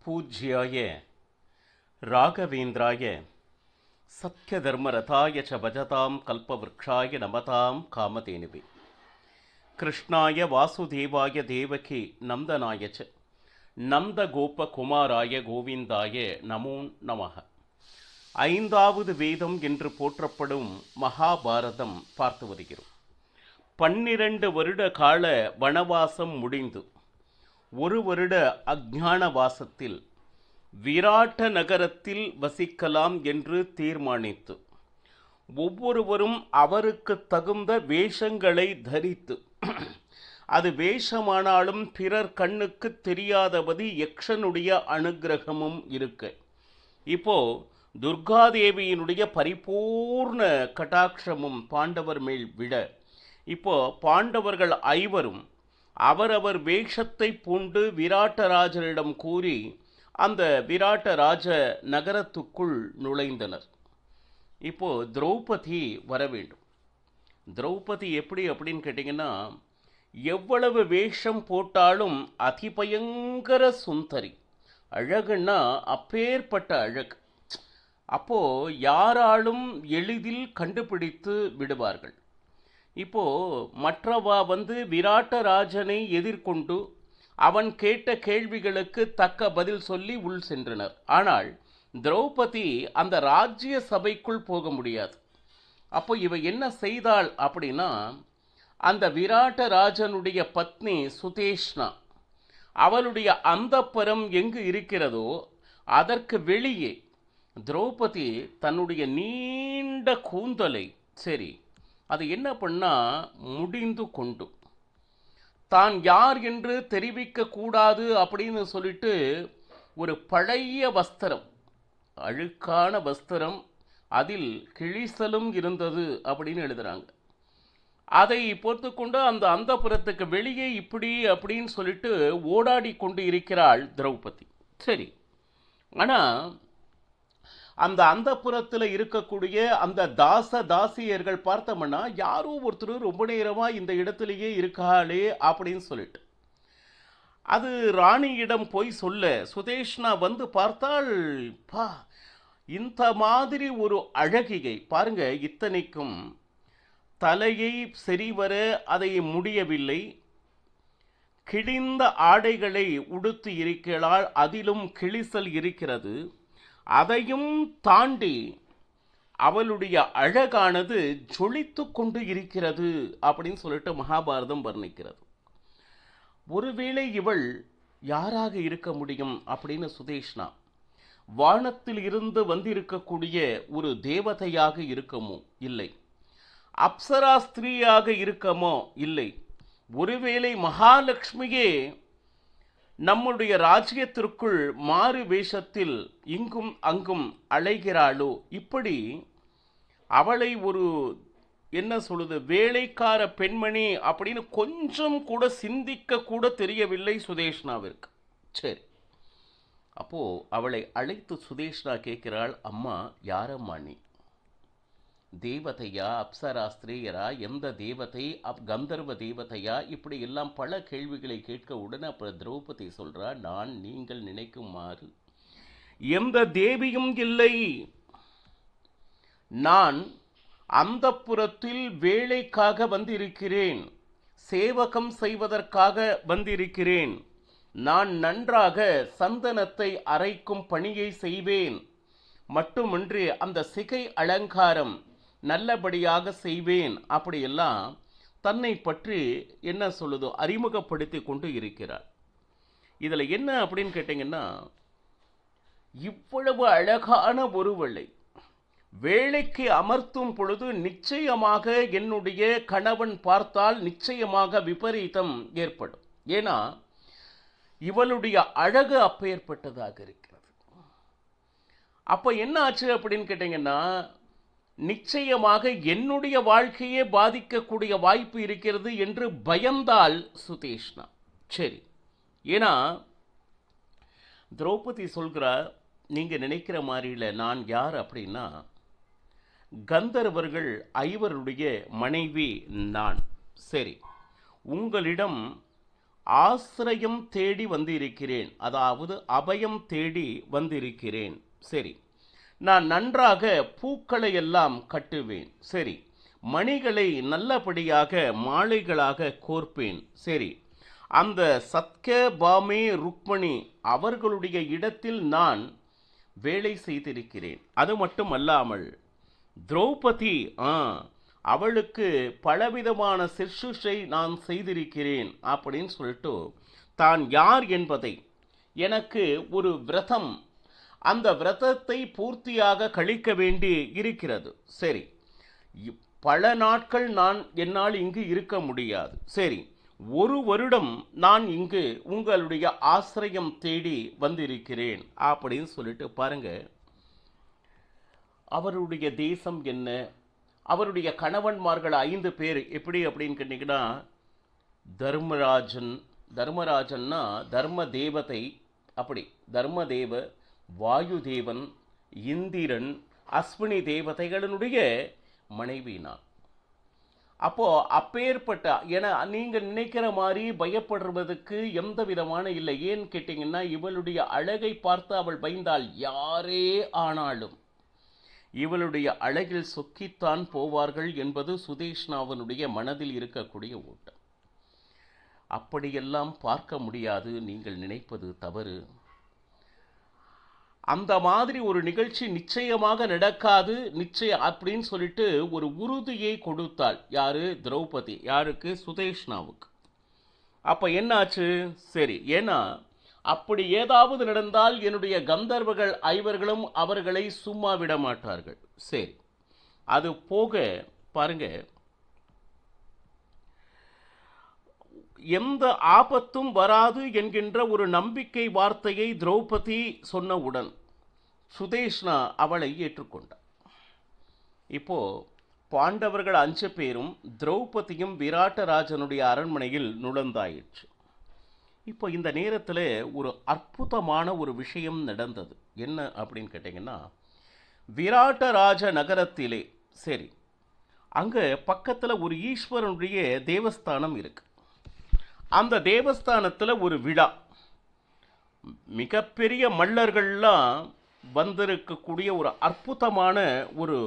பூஜ்யாய ராகவேந்திராய சத்யதர்மரதாய ச பஜதாம் கல்பவ்ருக்ஷாய நமதாம் காமதேனுவே கிருஷ்ணாய வாசுதேவாய தேவகி நந்தனாய ச நந்தகோபகுமாராய கோவிந்தாய நமோ நமः. ஐந்தாவது வேதம் என்று போற்றப்படும் மகாபாரதம் பார்த்து வருகிறோம். 12 வருட கால வனவாசம் முடிந்து ஒரு வருட அஞ்ஞான வாசத்தில் விராட்ட நகரத்தில் வசிக்கலாம் என்று தீர்மானித்து ஒவ்வொருவரும் அவருக்கு தகுந்த வேஷங்களை தரித்து அது வேஷமானாலும் பிறர் கண்ணுக்கு தெரியாதபடி யக்ஷனுடைய அனுகிரகமும் இருக்க இப்போ துர்காதேவியினுடைய பரிபூர்ண கடாட்சமும் பாண்டவர் மேல் விட இப்போ பாண்டவர்கள் ஐவரும் அவரவர் வேஷத்தை பூண்டு விராட்டராஜரிடம் கூறி அந்த விராட்டராஜ நகரத்துக்குள் நுழைந்தனர். இப்போ திரௌபதி வர வேண்டும். திரௌபதி எப்படி அப்படின்னு கேட்டிங்கன்னா, எவ்வளவு வேஷம் போட்டாலும் அதிபயங்கர சுந்தரி, அழகுன்னா அப்பேற்பட்ட அழகு. அப்போ யாராலும் எளிதில் கண்டுபிடித்து விடுவார்கள். இப்போ மற்றவா விராட்டராஜனை எதிர்கொண்டு அவன் கேட்ட கேள்விகளுக்கு தக்க பதில் சொல்லி உள் சென்றனர். ஆனால் திரௌபதி அந்த ராஜ்ய சபைக்குள் போக முடியாது. அப்போ இவ என்ன செய்தாள் அப்படின்னா, அந்த விராட்டராஜனுடைய பத்னி சுதேஷ்னா அவளுடைய அந்தப்புரம் எங்கு இருக்கிறதோ அதற்கு வெளியே திரௌபதி தன்னுடைய நீண்ட கூந்தலை சரி அது என்ன பண்ணா முடிந்து கொண்டு தான் யார் என்று தெரிவிக்க கூடாது அப்படின்னு சொல்லிட்டு ஒரு பழைய வஸ்திரம், அழுக்கான வஸ்திரம், அதில் கிழிசலும் இருந்தது அப்படின்னு எழுதுறாங்க. அதை பொறுத்து கொண்டு அந்த அந்தப்புரத்துக்கு வெளியே இப்படி அப்படின்னு சொல்லிட்டு ஓடாடி கொண்டு இருக்கிறாள் திரௌபதி. சரி, ஆனால் அந்த அந்தப்புரத்தில் இருக்கக்கூடிய அந்த தாசியர்கள் பார்த்தோம்னா யாரோ ஒருத்தர் ரொம்ப நேரமாக இந்த இடத்துலையே இருக்காளே அப்படின்னு சொல்லிட்டு அது ராணியிடம் போய் சொல்ல சுதேஷ்னா பார்த்தால், பா இந்த மாதிரி ஒரு அழகியை பாருங்க, இத்தனைக்கும் தலையை சரிவர அதை முடியவில்லை, கிழிந்த ஆடைகளை உடுத்தி இருக்கிறாள், அதிலும் கிழிசல் இருக்கிறது. அதையும் தாண்டி அவளுடைய அழகானது ஜொலித்து கொண்டு இருக்கிறது அப்படின்னு சொல்லிட்டு மகாபாரதம் வர்ணிக்கிறது. ஒருவேளை இவள் யாராக இருக்க முடியும் அப்படின்னு சுதேஷ்னா வானத்தில் இருந்து வந்திருக்கக்கூடிய ஒரு தேவதையாக இருக்கமோ இல்லை, அப்சரா ஸ்திரீயாக இருக்கமோ இல்லை, ஒருவேளை மகாலட்சுமியே நம்முடைய ராஜ்யத்திற்குள் மாறு வேஷத்தில் இங்கும் அங்கும் அலைகிறாளோ, இப்படி அவளை ஒரு என்ன சொல்லுது வேலைக்கார பெண்மணி அப்படின்னு கொஞ்சம் கூட சிந்திக்க கூட தெரியவில்லை சுதேஷ்னாவிற்கு. சரி, அப்போ அவளை அழைத்து சுதேஷ்னா கேட்கிறாள், அம்மா யாரம்மா நீ? தேவதையா, அப்சரா ஸ்திரீயரா, எந்த தேவதை, கந்தர்வ தேவதையா, இப்படி எல்லாம் பல கேள்விகளை கேட்க உடனே அப்புறம் திரௌபதி சொல்றா, நான் நீங்கள் நினைக்குமாறு எந்த தேவியும் இல்லை, நான் அந்தப்புரத்தில் வேலைக்காக வந்திருக்கிறேன், சேவகம் செய்வதற்காக வந்திருக்கிறேன், நான் நன்றாக சந்தனத்தை அரைக்கும் பணியை செய்வேன், மட்டுமின்றி அந்த சிகை அலங்காரம் நல்லபடியாக செய்வேன், அப்படியெல்லாம் தன்னை பற்றி என்ன சொல்லுதோ அறிமுகப்படுத்தி கொண்டு இருக்கிறார். இதில் என்ன அப்படின்னு கேட்டிங்கன்னா, இவ்வளவு அழகான ஒருவளை வேலைக்கு அமர்த்தும் பொழுது நிச்சயமாக என்னுடைய கணவன் பார்த்தால் நிச்சயமாக விபரீதம் ஏற்படும். ஏன்னா இவளுடைய அழகு அப்பேற்பட்டதாக இருக்கிறது. அப்போ என்ன ஆச்சு அப்படின்னு கேட்டிங்கன்னா, நிச்சயமாக என்னுடைய வாழ்க்கையே பாதிக்கக்கூடிய வாய்ப்பு இருக்கிறது என்று பயந்தாள் சுதேஷ்னா. சரி, ஏன்னா திரௌபதி சொல்கிறார், நீங்கள் நினைக்கிற மாதிரி இல்லை, நான் யார் அப்படின்னா கந்தர்வர்கள் ஐவருடைய மனைவி நான். சரி, உங்களிடம் ஆசிரியம் தேடி வந்திருக்கிறேன், அதாவது அபயம் தேடி வந்திருக்கிறேன். சரி, நான் நன்றாக பூக்களை எல்லாம் கட்டுவேன். சரி, மணிகளை நல்லபடியாக மாலைகளாக கோர்ப்பேன். சரி, அந்த சத்யபாமே ருக்மணி அவர்களுடைய இடத்தில் நான் வேலை செய்திருக்கிறேன். அது மட்டுமல்லாமல் திரௌபதி அவளுக்கு பலவிதமான சிற்சுஷை நான் செய்திருக்கிறேன் அப்படின்னு சொல்லிட்டு தான் யார் என்பதை, எனக்கு ஒரு விரதம், அந்த விரதத்தை பூர்த்தியாக கழிக்க வேண்டி இருக்கிறது. சரி, பல நாட்கள் என்னால் இங்கு இருக்க முடியாது. சரி, 1 வருடம் நான் இங்கு உங்களுடைய ஆசிரியம் தேடி வந்திருக்கிறேன் அப்படின்னு சொல்லிட்டு பாருங்க. அவருடைய தேசம் என்ன, அவருடைய கணவன்மார்கள் 5 பேர் எப்படி அப்படின்னு கேட்டீங்கன்னா, தர்மராஜன்னா தர்ம தேவதை, அப்படி தர்மதேவ, வாயு தேவன், இந்திரன், அஸ்வினி தேவதைகளினுடைய மனைவி நான். அப்போ அப்பேற்பட்ட நீங்க நினைக்கிற மாதிரி பயப்படுறதுக்கு எந்த விதமான இல்லை. ஏன்னு கேட்டீங்கன்னா, இவளுடைய அழகை பார்த்து அவள் பயந்தால் யாரே ஆனாலும் இவளுடைய அழகில் சொக்கித்தான் போவார்கள் என்பது சுதேஷ்ணாவனுடைய மனதில் இருக்கக்கூடிய ஓட்டம். அப்படியெல்லாம் பார்க்க முடியாது, நீங்கள் நினைப்பது தவறு. அந்த மாதிரி ஒரு நிகழ்ச்சி நிச்சயமாக நடக்காது, நிச்சயம் அப்படின்னு சொல்லிட்டு ஒரு உறுதியை கொடுத்தாள். யாரு? திரௌபதி. யாருக்கு? சுதேஷ்ணாவுக்கு. அப்ப என்னாச்சு? சரி, ஏன்னா அப்படி ஏதாவது நடந்தால் என்னுடைய கந்தர்வர்கள் 5 அவர்களை சும்மா விட மாட்டார்கள். சரி, அது போக பாருங்க, எந்த ஆபத்தும் வராது என்கின்ற ஒரு நம்பிக்கை வார்த்தையை திரௌபதி சொன்னவுடன் சுதேஷ்ணா அவளை ஏற்றுக்கொண்டார். இப்போ பாண்டவர்கள் 5 பேரும் திரௌபதியும் விராட்டராஜனுடைய அரண்மனையில் நுழைந்தாயிற்று. இப்போ இந்த நேரத்தில் ஒரு அற்புதமான ஒரு விஷயம் நடந்தது. என்ன அப்படின்னு கேட்டிங்கன்னா, விராட்டராஜ நகரத்திலே, சரி, அங்கே பக்கத்தில் ஒரு ஈஸ்வரனுடைய தேவஸ்தானம் இருக்கு. அந்த தேவஸ்தானத்தில் ஒரு விழா, மிகப்பெரிய மல்லர்கள்லாம் வந்திருக்கக்கூடிய ஒரு அற்புதமான ஒரு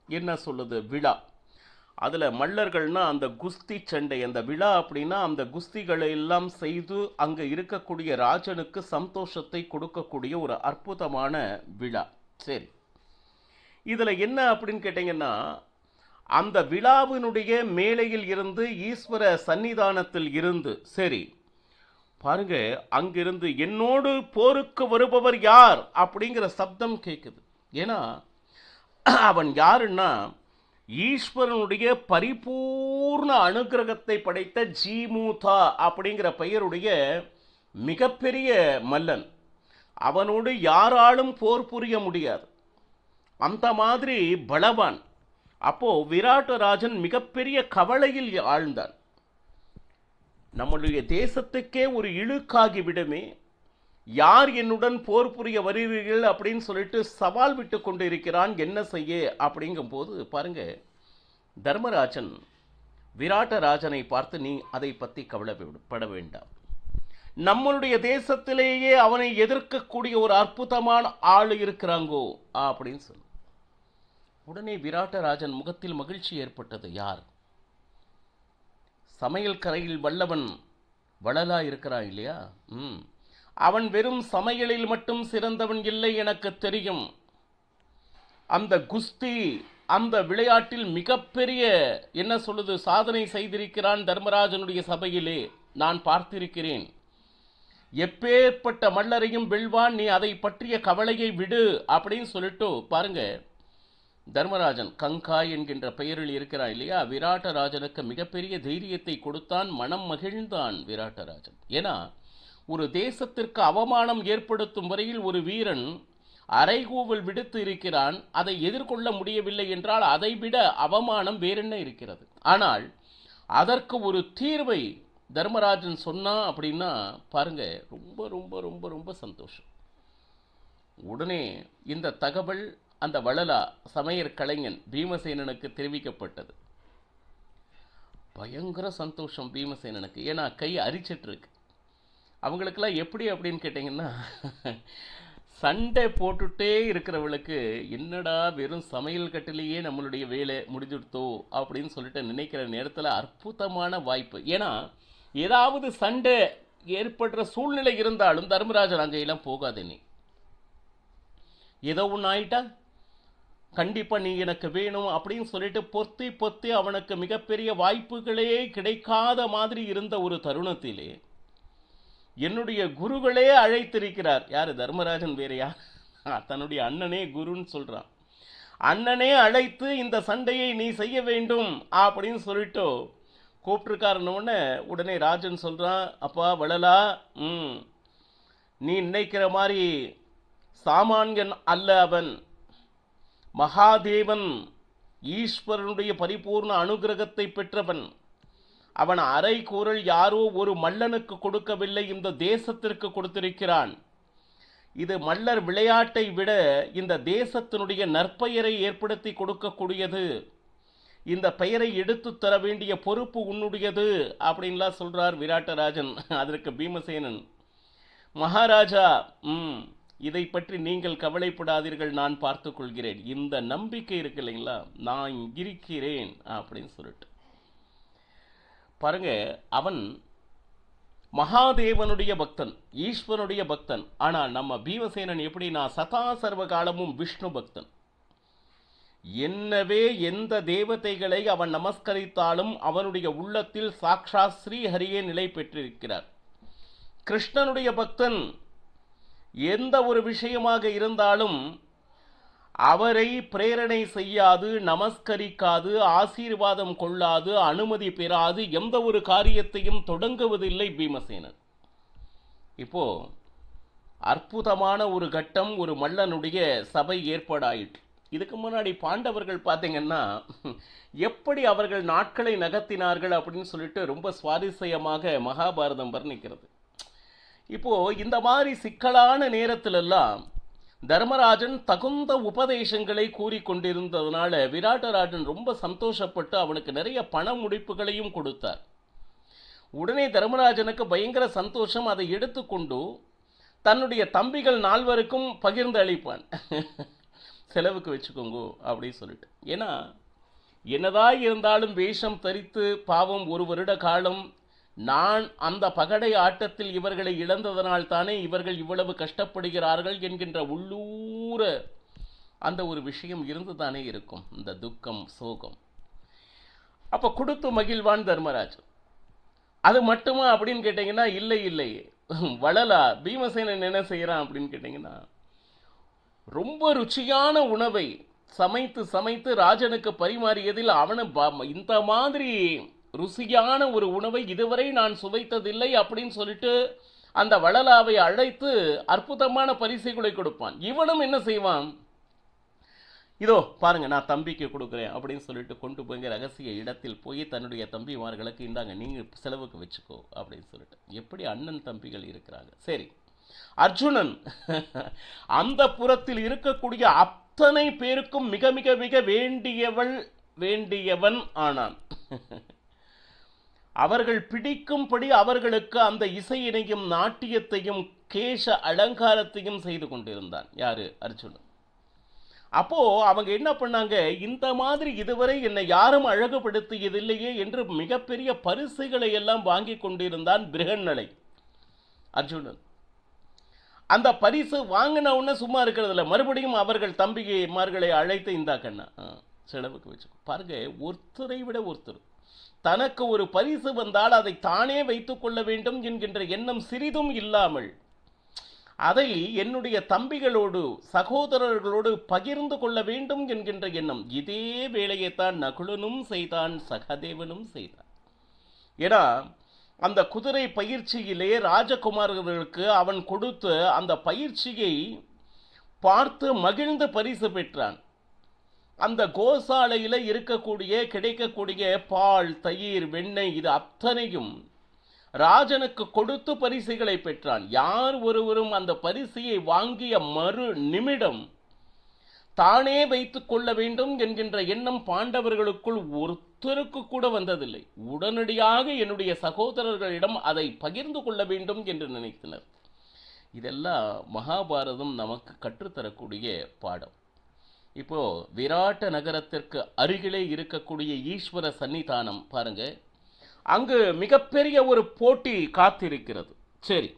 என்ன சொல்லுது விழா. அதில் மல்லர்கள்னா அந்த குஸ்தி சண்டை, அந்த விழா அப்படின்னா அந்த குஸ்திகளை எல்லாம் செய்து அங்கே இருக்கக்கூடிய ராஜனுக்கு சந்தோஷத்தை கொடுக்கக்கூடிய ஒரு அற்புதமான விழா. சரி, இதில் என்ன அப்படின்னு கேட்டிங்கன்னா, அந்த விழாவினுடைய மேலையில் இருந்து ஈஸ்வர சன்னிதானத்தில் இருந்து, சரி பாருங்க, அங்கிருந்து என்னோடு போருக்கு வருபவர் யார் அப்படிங்கிற சப்தம் கேட்குது. ஏன்னா அவன் யாருன்னா ஈஸ்வரனுடைய பரிபூர்ண அனுகிரகத்தை படைத்த ஜீமூதா அப்படிங்கிற பெயருடைய மிகப்பெரிய மல்லன். அவனோடு யாராலும் போர் புரிய முடியாது, அந்த மாதிரி பலவான். அப்போ விராட்டராஜன் மிகப்பெரிய கவலையில் ஆழ்ந்தான். நம்முடைய தேசத்துக்கே ஒரு இழுக்காகி விடுமே, யார் என்னுடன் போர் புரிய வருவீர்கள் அப்படின்னு சொல்லிட்டு சவால் விட்டு கொண்டு இருக்கிறான், என்ன செய்ய அப்படிங்கும் போது பாருங்க, தர்மராஜன் விராட்டராஜனை பார்த்து, நீ அதை பற்றி கவலைப்பட வேண்டாம், நம்மளுடைய தேசத்திலேயே அவனை எதிர்க்கக்கூடிய ஒரு அற்புதமான ஆள் இருக்கிறாங்கோ அப்படின்னு சொன்ன உடனே விராட்டராஜன் முகத்தில் மகிழ்ச்சி ஏற்பட்டது. யார்? சமையல் கரையில் வல்லவன் வளலா இருக்கிறான் இல்லையா, அவன் வெறும் சமையலில் மட்டும் சிறந்தவன் இல்லை, எனக்கு தெரியும். அந்த குஸ்தி, அந்த விளையாட்டில் மிகப்பெரிய என்ன சொல்லுது சாதனை செய்திருக்கிறான் தர்மராஜனுடைய சபையிலே, நான் பார்த்திருக்கிறேன். எப்பேற்பட்ட மல்லரையும் வெல்வான், நீ அதை பற்றிய கவலையை விடு அப்படின்னு சொல்லிட்டு பாருங்க, தர்மராஜன் கங்காய் என்கின்ற பெயரில் இருக்கிறான் இல்லையா, விராட்டராஜனுக்கு மிகப்பெரிய தைரியத்தை கொடுத்தான், மனம் மகிழ்ந்தான் விராட்டராஜன். ஏன்னா ஒரு தேசத்திற்கு அவமானம் ஏற்படுத்தும் வரையில் ஒரு வீரன் அரைகூவல் விடுத்து இருக்கிறான், அதை எதிர்கொள்ள முடியவில்லை என்றால் அதைவிட அவமானம் வேறென்ன இருக்கிறது. ஆனால் அதற்கு ஒரு தீர்வை தர்மராஜன் சொன்னா அப்படின்னா பாருங்க, ரொம்ப ரொம்ப ரொம்ப ரொம்ப சந்தோஷம். உடனே இந்த தகவல் அந்த வளலா சமையற் கலைஞன் பீமசேனனுக்கு தெரிவிக்கப்பட்டது. பயங்கர சந்தோஷம் பீமசேனனுக்கு. ஏன்னா கை அரிச்சிட்டு இருக்கு. அவங்களுக்கெல்லாம் எப்படி அப்படின்னு கேட்டிங்கன்னா, சண்டை போட்டுட்டே இருக்கிறவளுக்கு என்னடா வெறும் சமையல் கட்டிலேயே நம்மளுடைய வேலை முடிஞ்சுடுத்தோ அப்படின்னு சொல்லிட்டு நினைக்கிற நேரத்தில் அற்புதமான வாய்ப்பு. ஏன்னா ஏதாவது சண்டை ஏற்படுற சூழ்நிலை இருந்தாலும் தர்மராஜன் அங்கெல்லாம் போகாதே, நீ ஏதோ ஒன்று ஆயிட்டா கண்டிப்பாக நீ எனக்கு வேணும் அப்படின்னு சொல்லிட்டு பொத்தி பொத்தி அவனுக்கு மிகப்பெரிய வாய்ப்புகளே கிடைக்காத மாதிரி இருந்த ஒரு தருணத்திலே என்னுடைய குருகளே அழைத்திருக்கிறார். யார்? தர்மராஜன் வேறையா? தன்னுடைய அண்ணனே குருன்னு சொல்கிறான். அண்ணனே அழைத்து இந்த சண்டையை நீ செய்ய வேண்டும் அப்படின்னு சொல்லிட்டு கூப்பிட்டுருக்காருன்னு உடனே ராஜன் சொல்கிறான், அப்பா வளலா, நீ நினைக்கிற மாதிரி சாமான்யன் அல்ல அவன். மகாதேவன் ஈஸ்வரனுடைய பரிபூர்ண அனுகிரகத்தை பெற்றவன். அவன் அரை கூறல் யாரோ ஒரு மல்லனுக்கு கொடுக்கவில்லை, இந்த தேசத்திற்கு கொடுத்திருக்கிறான். இது மல்லர் விளையாட்டை விட இந்த தேசத்தினுடைய நற்பெயரை ஏற்படுத்தி கொடுக்கக்கூடியது. இந்த பெயரை எடுத்து தர வேண்டிய பொறுப்பு உன்னுடையது அப்படின்லாம் சொல்றார் விராட்டராஜன். அதற்கு பீமசேனன், மகாராஜா, இதை பற்றி நீங்கள் கவலைப்படாதீர்கள், நான் பார்த்து கொள்கிறேன். இந்த நம்பிக்கை இருக்கு இல்லைங்களா, நான் இருக்கிறேன் அப்படின்னு சொல்லிட்டு பாருங்க. அவன் மகாதேவனுடைய பக்தன், ஈஸ்வரனுடைய பக்தன். ஆனால் நம்ம பீமசேனன் எப்படின்னா சதா சர்வ காலமும் விஷ்ணு பக்தன். என்னவே எந்த தேவதைகளை அவன் நமஸ்கரித்தாலும் அவனுடைய உள்ளத்தில் சாக்ஷாத் ஸ்ரீஹரியே நிலை பெற்றிருக்கிறார். கிருஷ்ணனுடைய பக்தன். எந்த ஒரு விஷயமாக இருந்தாலும் அவரை பிரேரணை செய்யாது, நமஸ்கரிக்காது, ஆசீர்வாதம் கொள்ளாது, அனுமதி பெறாது எந்த ஒரு காரியத்தையும் தொடங்குவதில்லை பீமசேனன். இப்போ அற்புதமான ஒரு கட்டம், ஒரு மல்லனுடைய சபை ஏற்பாடாயிற்று. இதுக்கு முன்னாடி பாண்டவர்கள் பார்த்தீங்கன்னா எப்படி அவர்கள் நாட்களை நகர்த்தினார்கள் அப்படின்னு சொல்லிட்டு ரொம்ப சுவாரஸ்யமாக மகாபாரதம் வர்ணிக்கிறது. இப்போ இந்த மாதிரி சிக்கலான நேரத்திலெல்லாம் தர்மராஜன் தகுந்த உபதேசங்களை கூறிக்கொண்டிருந்ததுனால விராட்டராஜன் ரொம்ப சந்தோஷப்பட்டு அவனுக்கு நிறைய பண முடிப்புகளையும் கொடுத்தார். உடனே தர்மராஜனுக்கு பயங்கர சந்தோஷம். அதை எடுத்துக்கொண்டு தன்னுடைய தம்பிகள் 4 பகிர்ந்து அளிப்பான். செலவுக்கு வச்சுக்கோங்க அப்படின்னு சொல்லிட்டு. ஏன்னா என்னதான் இருந்தாலும் வேஷம் தரித்து பாவம் 1 வருட காலம் நான் அந்த பகடை ஆட்டத்தில் இவர்களை இழந்ததனால் தானே இவர்கள் இவ்வளவு கஷ்டப்படுகிறார்கள் என்கின்ற உள்ளூர அந்த ஒரு விஷயம் இருந்து தானே இருக்கும், இந்த துக்கம் சோகம். அப்போ கொடுத்து மகிழ்வான் தர்மராஜ். அது மட்டுமா அப்படின்னு கேட்டிங்கன்னா இல்லை இல்லை, வளலா பீமசேனன் என்ன செய்கிறான் அப்படின்னு கேட்டிங்கன்னா ரொம்ப ருச்சியான உணவை சமைத்து சமைத்து ராஜனுக்கு பரிமாறியதில் அவனு இந்த மாதிரி ருசியான ஒரு உணவை இதுவரை நான் சுவைத்ததில்லை அப்படின்னு சொல்லிட்டு அந்த வளலாவை அழைத்து அற்புதமான பரிசுகளை கொடுப்பான். இவனும் என்ன செய்வான், இதோ பாருங்க நான் தம்பிக்கு கொடுக்குறேன் அப்படின்னு சொல்லிட்டு கொண்டு போய் ரகசிய இடத்தில் போய் தன்னுடைய தம்பிமார்களுக்கு இந்தாங்க நீங்க செலவுக்கு வச்சுக்கோ அப்படின்னு சொல்லிட்டு. எப்படி அண்ணன் தம்பிகள் இருக்கிறாங்க. சரி, அர்ஜுனன் அந்த புறத்தில் இருக்கக்கூடிய அத்தனை பேருக்கும் மிக மிக மிக வேண்டியவன் ஆனான். அவர்கள் பிடிக்கும்படி அவர்களுக்கு அந்த இசையினையும் நாட்டியத்தையும் கேச அலங்காரத்தையும் செய்து கொண்டிருந்தான். யாரு? அர்ஜுனன். அப்போ அவங்க என்ன பண்ணாங்க, இந்த மாதிரி இதுவரை என்னை யாரும் அழகுபடுத்தியதில்லையே என்று மிகப்பெரிய பரிசுகளை எல்லாம் வாங்கி கொண்டிருந்தான் பிருகன்னலை அர்ஜுனன். அந்த பரிசு வாங்கின உடனே சும்மா இருக்கிறதுல மறுபடியும் அவர்கள் தம்பிமார்களை அழைத்து இந்தா கண்ணா செலவுக்கு வச்சு பாருங்க. ஒருத்தரை விட ஒருத்தர் தனக்கு ஒரு பரிசு வந்தால் அதை தானே வைத்துக் கொள்ள வேண்டும் என்கின்ற எண்ணம் சிறிதும் இல்லாமல் அதை என்னுடைய தம்பிகளோடு சகோதரர்களோடு பகிர்ந்து கொள்ள வேண்டும் என்கின்ற எண்ணம். இதே வேளையைத்தான் நகுலனும் செய்தான், சகதேவனும் செய்தான். ஏன்னா அந்த குதிரை பயிற்சியிலே ராஜகுமாரர்களுக்கு அவன் கொடுத்த அந்த பயிற்சியை பார்த்து மகிழ்ந்து பரிசு பெற்றான். அந்த கோசாலையில் இருக்கக்கூடிய கிடைக்கக்கூடிய பால், தயிர், வெண்ணெய் இது அத்தனையும் ராஜனுக்கு கொடுத்து பரிசுகளை பெற்றான். யார் ஒருவரும் அந்த பரிசையை வாங்கிய மறு நிமிடம் தானே வைத்துக் கொள்ள வேண்டும் என்கின்ற எண்ணம் பாண்டவர்களுக்குள் ஒருத்தருக்கு கூட வந்ததில்லை. உடனடியாக என்னுடைய சகோதரர்களிடம் அதை பகிர்ந்து கொள்ள வேண்டும் என்று நினைத்தனர். இதெல்லாம் மகாபாரதம் நமக்கு கற்றுத்தரக்கூடிய பாடம். இப்போ விராட்ட நகரத்திற்கு அருகிலே இருக்கக்கூடிய ஈஸ்வர சன்னிதானம் பாருங்க, அங்கு மிகப்பெரிய ஒரு போட்டி காத்திருக்கிறது. சரி,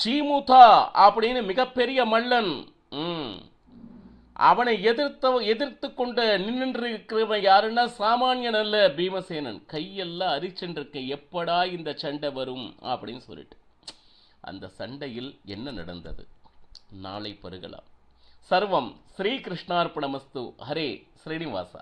ஜீமுதா அப்படின்னு மிகப்பெரிய மல்லன், அவனை எதிர்த்து கொண்டு நின்றிருக்கிறவன் யாருன்னா சாமானியன் அல்ல, பீமசேனன். கையெல்லாம் அரிச்சென்றிருக்க, எப்படா இந்த சண்டை வரும் அப்படின்னு சொல்லிட்டு. அந்த சண்டையில் என்ன நடந்தது நாளை பருகலாம். சர்வம் ஸ்ரீகிருஷ்ணார்ப்பணமஸ்து. ஹரே ஸ்ரீனிவாசா.